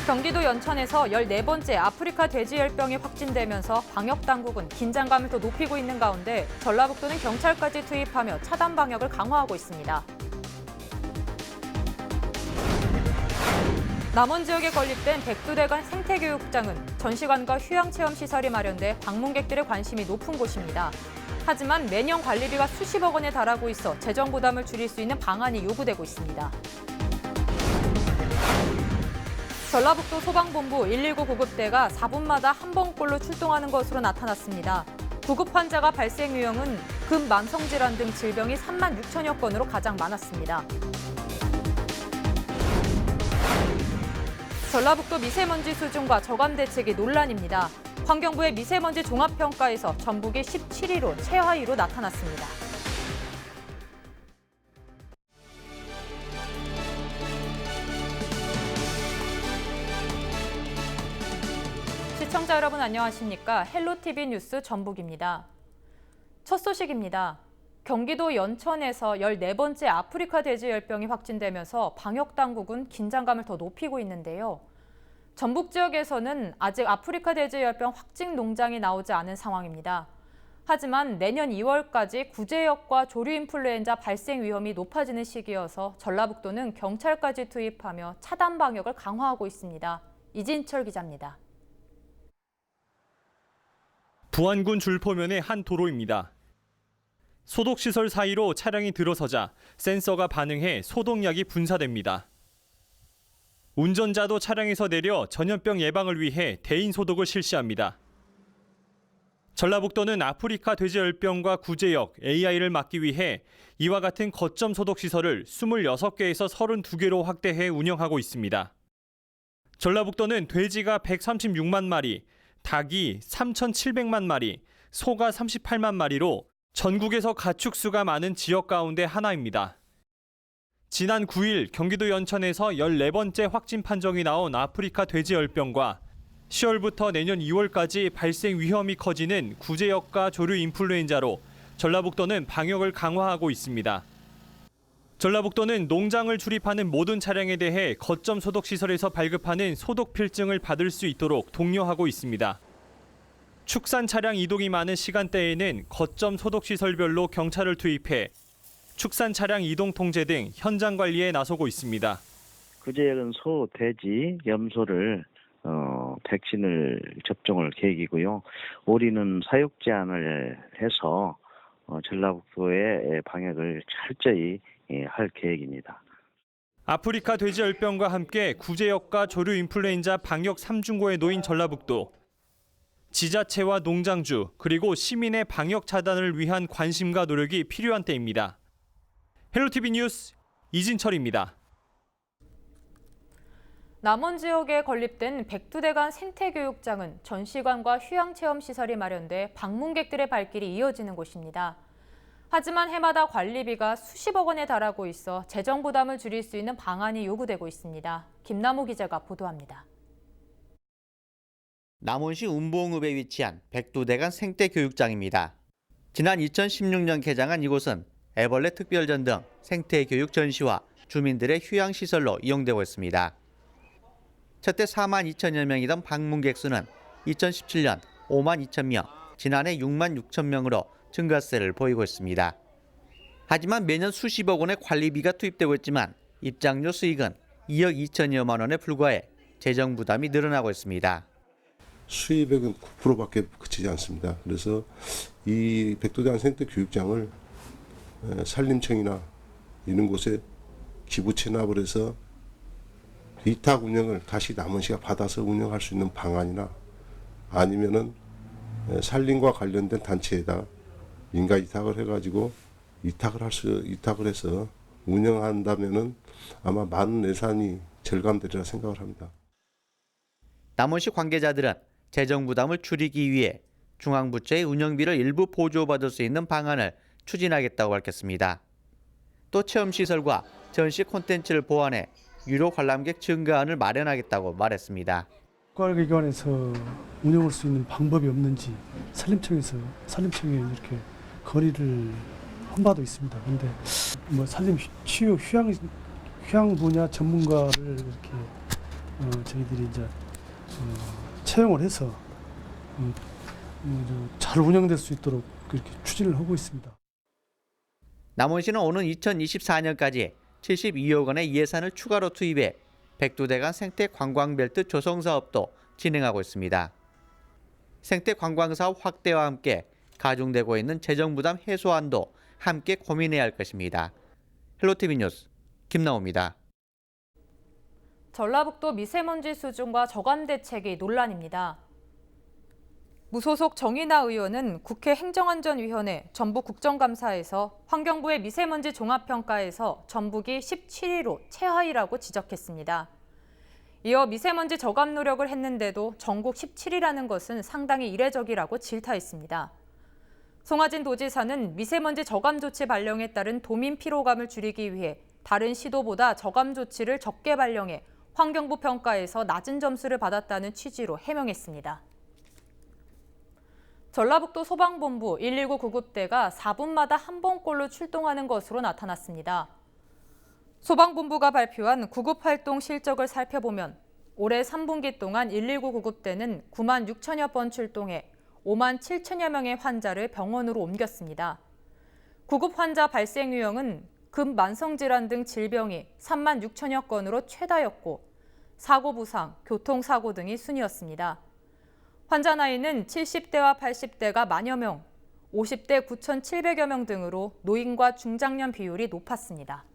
경기도 연천에서 14번째 아프리카 돼지열병이 확진되면서 방역당국은 긴장감을 더 높이고 있는 가운데 전라북도는 경찰까지 투입하며 차단 방역을 강화하고 있습니다. 남원 지역에 건립된 백두대간 생태교육장은 전시관과 휴양체험시설이 마련돼 방문객들의 관심이 높은 곳입니다. 하지만 매년 관리비가 수십억 원에 달하고 있어 재정 부담을 줄일 수 있는 방안이 요구되고 있습니다. 전라북도 소방본부 119 구급대가 4분마다 한 번꼴로 출동하는 것으로 나타났습니다. 구급 환자가 발생 유형은 금, 만성질환 등 질병이 3만 6천여 건으로 가장 많았습니다. 전라북도 미세먼지 수준과 저감 대책이 논란입니다. 환경부의 미세먼지 종합평가에서 전북이 17위로 최하위로 나타났습니다. 시청자 여러분 안녕하십니까? 헬로티비 뉴스 전북입니다. 첫 소식입니다. 경기도 연천에서 14번째 아프리카 돼지열병이 확진되면서 방역당국은 긴장감을 더 높이고 있는데요. 전북 지역에서는 아직 아프리카 돼지열병 확진 농장이 나오지 않은 상황입니다. 하지만 내년 2월까지 구제역과 조류인플루엔자 발생 위험이 높아지는 시기여서 전라북도는 경찰까지 투입하며 차단 방역을 강화하고 있습니다. 이진철 기자입니다. 부안군 줄포면의 한 도로입니다. 소독시설 사이로 차량이 들어서자 센서가 반응해 소독약이 분사됩니다. 운전자도 차량에서 내려 전염병 예방을 위해 대인 소독을 실시합니다. 전라북도는 아프리카 돼지열병과 구제역, AI를 막기 위해 이와 같은 거점 소독시설을 26개에서 32개로 확대해 운영하고 있습니다. 전라북도는 돼지가 136만 마리, 닭이 3,700만 마리, 소가 38만 마리로 전국에서 가축수가 많은 지역 가운데 하나입니다. 지난 9일 경기도 연천에서 14번째 확진 판정이 나온 아프리카 돼지열병과 10월부터 내년 2월까지 발생 위험이 커지는 구제역과 조류 인플루엔자로 전라북도는 방역을 강화하고 있습니다. 전라북도는 농장을 출입하는 모든 차량에 대해 거점 소독시설에서 발급하는 소독 필증을 받을 수 있도록 독려하고 있습니다. 축산 차량 이동이 많은 시간대에는 거점 소독시설별로 경찰을 투입해 축산 차량 이동 통제 등 현장 관리에 나서고 있습니다. 구제역은 소, 돼지, 염소를 백신을 접종할 계획이고요. 올해는 사육 제한을 해서 전라북도의 방역을 철저히 할 계획입니다. 아프리카 돼지열병과 함께 구제역과 조류 인플루엔자 방역 3중고에 놓인 전라북도. 지자체와 농장주 그리고 시민의 방역 차단을 위한 관심과 노력이 필요한 때입니다. 헬로티비 뉴스 이진철입니다. 남원 지역에 건립된 백두대간 생태교육장은 전시관과 휴양체험시설이 마련돼 방문객들의 발길이 이어지는 곳입니다. 하지만 해마다 관리비가 수십억 원에 달하고 있어 재정 부담을 줄일 수 있는 방안이 요구되고 있습니다. 김남호 기자가 보도합니다. 남원시 운봉읍에 위치한 백두대간 생태교육장입니다. 지난 2016년 개장한 이곳은 애벌레 특별전 등 생태교육 전시와 주민들의 휴양시설로 이용되고 있습니다. 첫때 4만 2천여 명이던 방문객 수는 2017년 5만 2천 명, 지난해 6만 6천 명으로 증가세를 보이고 있습니다. 하지만 매년 수십억 원의 관리비가 투입되고 있지만 입장료 수익은 2억 2천여만 원에 불과해 재정 부담이 늘어나고 있습니다. 수입액은 9%밖에 그치지 않습니다. 그래서 이 백두대간 생태교육장을 산림청이나 이런 곳에 기부 체납을 해서 위탁 운영을 다시 남원시가 받아서 운영할 수 있는 방안이나 아니면은 산림과 관련된 단체에다 민간 위탁을 해가지고 위탁을 해서 운영한다면은 아마 많은 예산이 절감되리라 생각을 합니다. 남원시 관계자들은 재정 부담을 줄이기 위해 중앙부처의 운영비를 일부 보조받을 수 있는 방안을 추진하겠다고 밝혔습니다. 또 체험시설과 전시 콘텐츠를 보완해 유료 관람객 증가안을 마련하겠다고 말했습니다. 국가기관에서 운영할 수 있는 방법이 없는지 산림청에 이렇게 건의를 한 바도 있습니다. 그런데 산림 치유 휴양 분야 전문가를 이렇게 저희들이 이제 채용을 해서 잘 운영될 수 있도록 그렇게 추진을 하고 있습니다. 남원시는 오는 2024년까지 72억 원의 예산을 추가로 투입해 백두대간 생태 관광벨트 조성 사업도 진행하고 있습니다. 생태 관광 사업 확대와 함께 가중되고 있는 재정 부담 해소안도 함께 고민해야 할 것입니다. 헬로티비 뉴스 김나호입니다. 전라북도 미세먼지 수준과 저감 대책이 논란입니다. 무소속 정인하 의원은 국회 행정안전위원회 전북 국정감사에서 환경부의 미세먼지 종합평가에서 전북이 17위로 최하위라고 지적했습니다. 이어 미세먼지 저감 노력을 했는데도 전국 17위라는 것은 상당히 이례적이라고 질타했습니다. 송하진 도지사는 미세먼지 저감 조치 발령에 따른 도민 피로감을 줄이기 위해 다른 시도보다 저감 조치를 적게 발령해 환경부 평가에서 낮은 점수를 받았다는 취지로 해명했습니다. 전라북도 소방본부 119 구급대가 4분마다 한 번꼴로 출동하는 것으로 나타났습니다. 소방본부가 발표한 구급활동 실적을 살펴보면 올해 3분기 동안 119 구급대는 9만 6천여 번 출동해 5만 7천여 명의 환자를 병원으로 옮겼습니다. 구급 환자 발생 유형은 급 만성질환 등 질병이 3만 6천여 건으로 최다였고 사고 부상, 교통사고 등이 순이었습니다. 환자 나이는 70대와 80대가 만여 명, 50대 9,700여 명 등으로 노인과 중장년 비율이 높았습니다.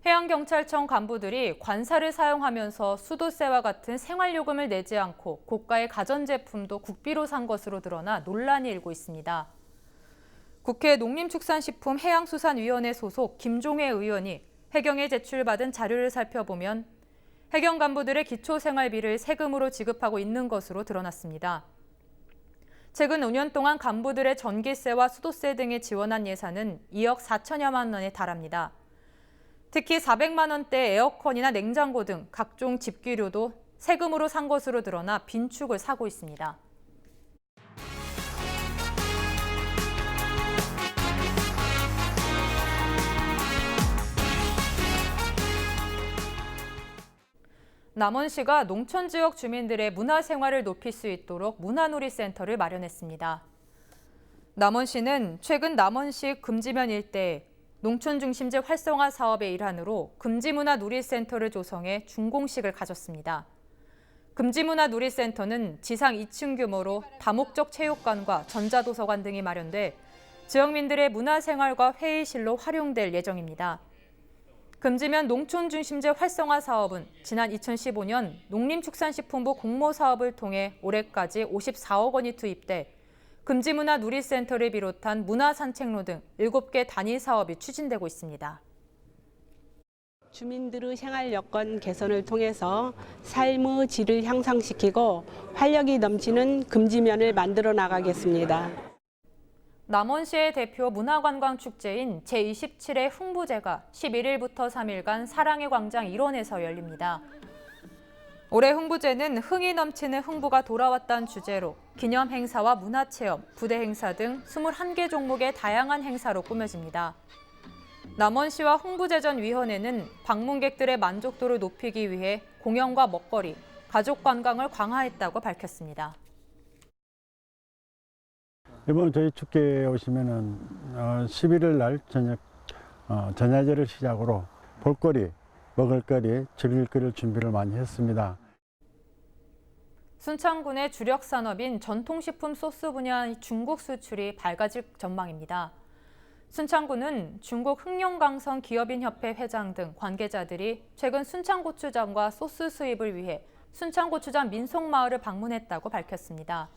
해양경찰청 간부들이 관사를 사용하면서 수도세와 같은 생활요금을 내지 않고 고가의 가전제품도 국비로 산 것으로 드러나 논란이 일고 있습니다. 국회 농림축산식품해양수산위원회 소속 김종회 의원이 해경에 제출받은 자료를 살펴보면 해경 간부들의 기초생활비를 세금으로 지급하고 있는 것으로 드러났습니다. 최근 5년 동안 간부들의 전기세와 수도세 등에 지원한 예산은 2억 4천여만 원에 달합니다. 특히 400만 원대 에어컨이나 냉장고 등 각종 집기료도 세금으로 산 것으로 드러나 빈축을 사고 있습니다. 남원시가 농촌 지역 주민들의 문화생활을 높일 수 있도록 문화놀이센터를 마련했습니다. 남원시는 최근 남원시 금지면 일대에 농촌 중심지 활성화 사업의 일환으로 금지문화놀이센터를 조성해 준공식을 가졌습니다. 금지문화놀이센터는 지상 2층 규모로 다목적 체육관과 전자도서관 등이 마련돼 지역민들의 문화생활과 회의실로 활용될 예정입니다. 금지면 농촌 중심지 활성화 사업은 지난 2015년 농림축산식품부 공모 사업을 통해 올해까지 54억 원이 투입돼 금지문화놀이센터를 비롯한 문화산책로 등 7개 단위 사업이 추진되고 있습니다. 주민들의 생활 여건 개선을 통해서 삶의 질을 향상시키고 활력이 넘치는 금지면을 만들어 나가겠습니다. 남원시의 대표 문화관광축제인 제27회 흥부제가 11일부터 3일간 사랑의 광장 일원에서 열립니다. 올해 흥부제는 흥이 넘치는 흥부가 돌아왔다는 주제로 기념 행사와 문화체험, 부대 행사 등 21개 종목의 다양한 행사로 꾸며집니다. 남원시와 흥부제전위원회는 방문객들의 만족도를 높이기 위해 공연과 먹거리, 가족 관광을 강화했다고 밝혔습니다. 이번 저희 축제에 오시면은 11일 날 저녁 전야제를 시작으로 볼거리, 먹을거리, 즐길거리를 준비를 많이 했습니다. 순창군의 주력 산업인 전통식품 소스 분야 중국 수출이 밝아질 전망입니다. 순창군은 중국 흑룡강성 기업인협회 회장 등 관계자들이 최근 순창고추장과 소스 수입을 위해 순창고추장 민속마을을 방문했다고 밝혔습니다.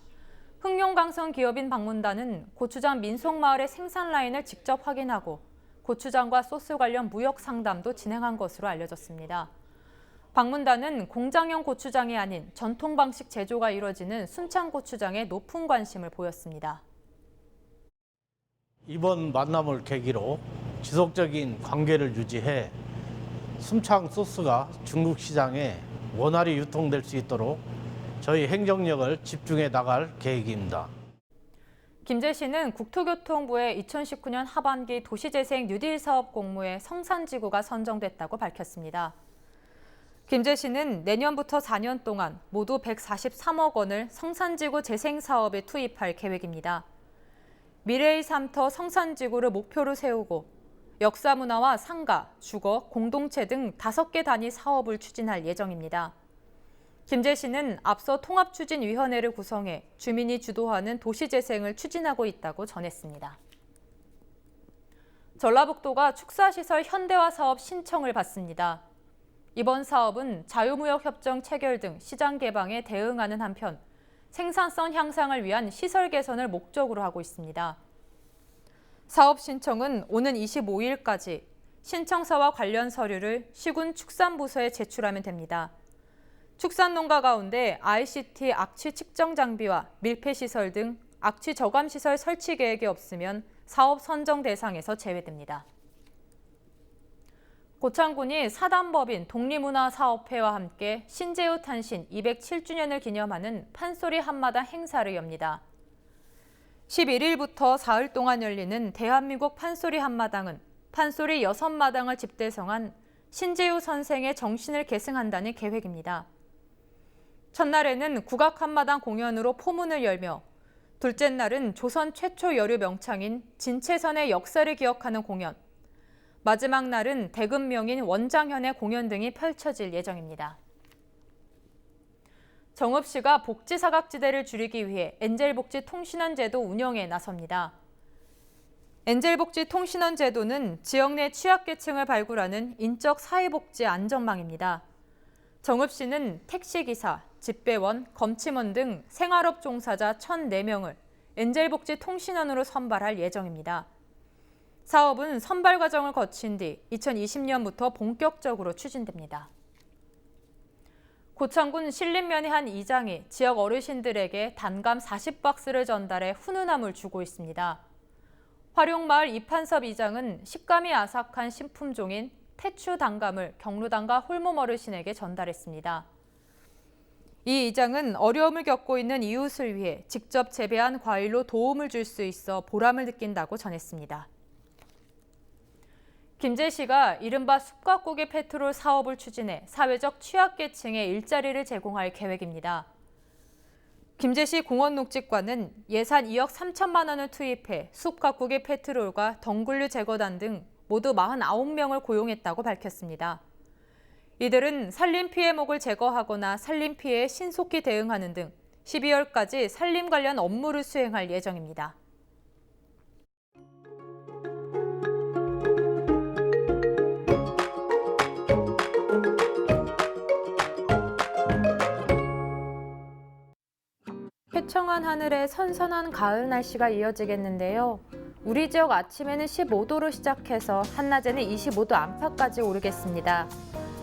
흑룡강성 기업인 방문단은 고추장 민속마을의 생산 라인을 직접 확인하고 고추장과 소스 관련 무역 상담도 진행한 것으로 알려졌습니다. 방문단은 공장형 고추장이 아닌 전통 방식 제조가 이뤄지는 순창 고추장에 높은 관심을 보였습니다. 이번 만남을 계기로 지속적인 관계를 유지해 순창 소스가 중국 시장에 원활히 유통될 수 있도록 저희 행정력을 집중해 나갈 계획입니다. 김제시는 국토교통부의 2019년 하반기 도시재생 뉴딜 사업 공모에 성산지구가 선정됐다고 밝혔습니다. 김제시는 내년부터 4년 동안 모두 143억 원을 성산지구 재생사업에 투입할 계획입니다. 미래의 삶터 성산지구를 목표로 세우고 역사문화와 상가, 주거, 공동체 등 5개 단위 사업을 추진할 예정입니다. 김제시는 앞서 통합추진위원회를 구성해 주민이 주도하는 도시재생을 추진하고 있다고 전했습니다. 전라북도가 축사시설 현대화 사업 신청을 받습니다. 이번 사업은 자유무역협정 체결 등 시장 개방에 대응하는 한편 생산성 향상을 위한 시설 개선을 목적으로 하고 있습니다. 사업 신청은 오는 25일까지 신청서와 관련 서류를 시군 축산부서에 제출하면 됩니다. 축산농가 가운데 ICT 악취 측정 장비와 밀폐시설 등 악취 저감시설 설치 계획이 없으면 사업 선정 대상에서 제외됩니다. 고창군이 4단법인 독립문화사업회와 함께 신제후 탄신 207주년을 기념하는 판소리 한마당 행사를 엽니다. 11일부터 사흘 동안 열리는 대한민국 판소리 한마당은 판소리 6마당을 집대성한 신제후 선생의 정신을 계승한다는 계획입니다. 첫날에는 국악 한마당 공연으로 포문을 열며 둘째 날은 조선 최초 여류 명창인 진채선의 역사를 기억하는 공연, 마지막 날은 대금명인 원장현의 공연 등이 펼쳐질 예정입니다. 정읍시가 복지사각지대를 줄이기 위해 엔젤복지 통신원 제도 운영에 나섭니다. 엔젤복지 통신원 제도는 지역 내 취약계층을 발굴하는 인적 사회복지 안전망입니다. 정읍시는 택시기사, 집배원, 검침원 등 생활업 종사자 1,004명을 엔젤복지 통신원으로 선발할 예정입니다. 사업은 선발 과정을 거친 뒤 2020년부터 본격적으로 추진됩니다. 고창군 신림면의 한 이장이 지역 어르신들에게 단감 40박스를 전달해 훈훈함을 주고 있습니다. 화룡마을 이판섭 이장은 식감이 아삭한 신품종인 태추 단감을 경루단과 홀몸 어르신에게 전달했습니다. 이 이장은 어려움을 겪고 있는 이웃을 위해 직접 재배한 과일로 도움을 줄 수 있어 보람을 느낀다고 전했습니다. 김제시가 이른바 숲가꾸기 페트롤 사업을 추진해 사회적 취약계층에 일자리를 제공할 계획입니다. 김제시 공원녹지과는 예산 2억 3천만 원을 투입해 숲가꾸기 페트롤과 덩굴류 제거단 등 모두 49명을 고용했다고 밝혔습니다. 이들은 산림 피해목을 제거하거나 산림 피해에 신속히 대응하는 등 12월까지 산림 관련 업무를 수행할 예정입니다. 쾌청한 하늘에 선선한 가을 날씨가 이어지겠는데요. 우리 지역 아침에는 15도로 시작해서 한낮에는 25도 안팎까지 오르겠습니다.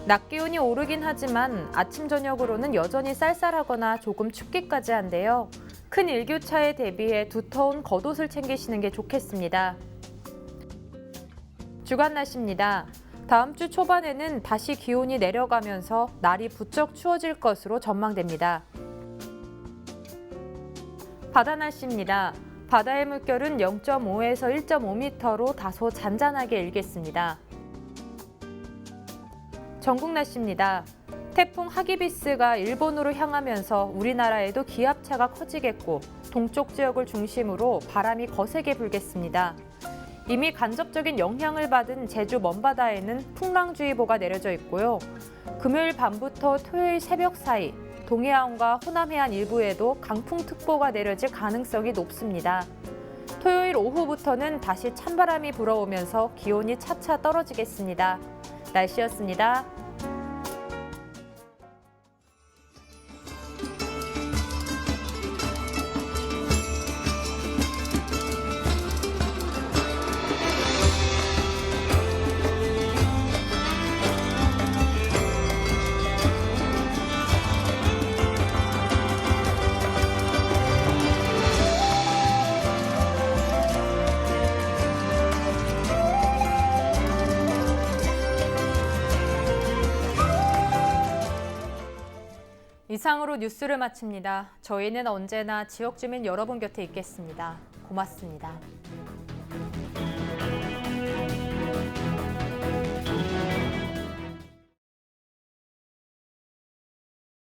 낮 기온이 오르긴 하지만 아침 저녁으로는 여전히 쌀쌀하거나 조금 춥기까지 한데요. 큰 일교차에 대비해 두터운 겉옷을 챙기시는 게 좋겠습니다. 주간 날씨입니다. 다음 주 초반에는 다시 기온이 내려가면서 날이 부쩍 추워질 것으로 전망됩니다. 바다 날씨입니다. 바다의 물결은 0.5에서 1.5m로 다소 잔잔하게 일겠습니다. 전국 날씨입니다. 태풍 하기비스가 일본으로 향하면서 우리나라에도 기압차가 커지겠고 동쪽 지역을 중심으로 바람이 거세게 불겠습니다. 이미 간접적인 영향을 받은 제주 먼바다에는 풍랑주의보가 내려져 있고요. 금요일 밤부터 토요일 새벽 사이 동해안과 호남 해안 일부에도 강풍특보가 내려질 가능성이 높습니다. 토요일 오후부터는 다시 찬바람이 불어오면서 기온이 차차 떨어지겠습니다. 날씨였습니다. 이상으로 뉴스를 마칩니다. 저희는 언제나 지역 주민 여러분 곁에 있겠습니다. 고맙습니다.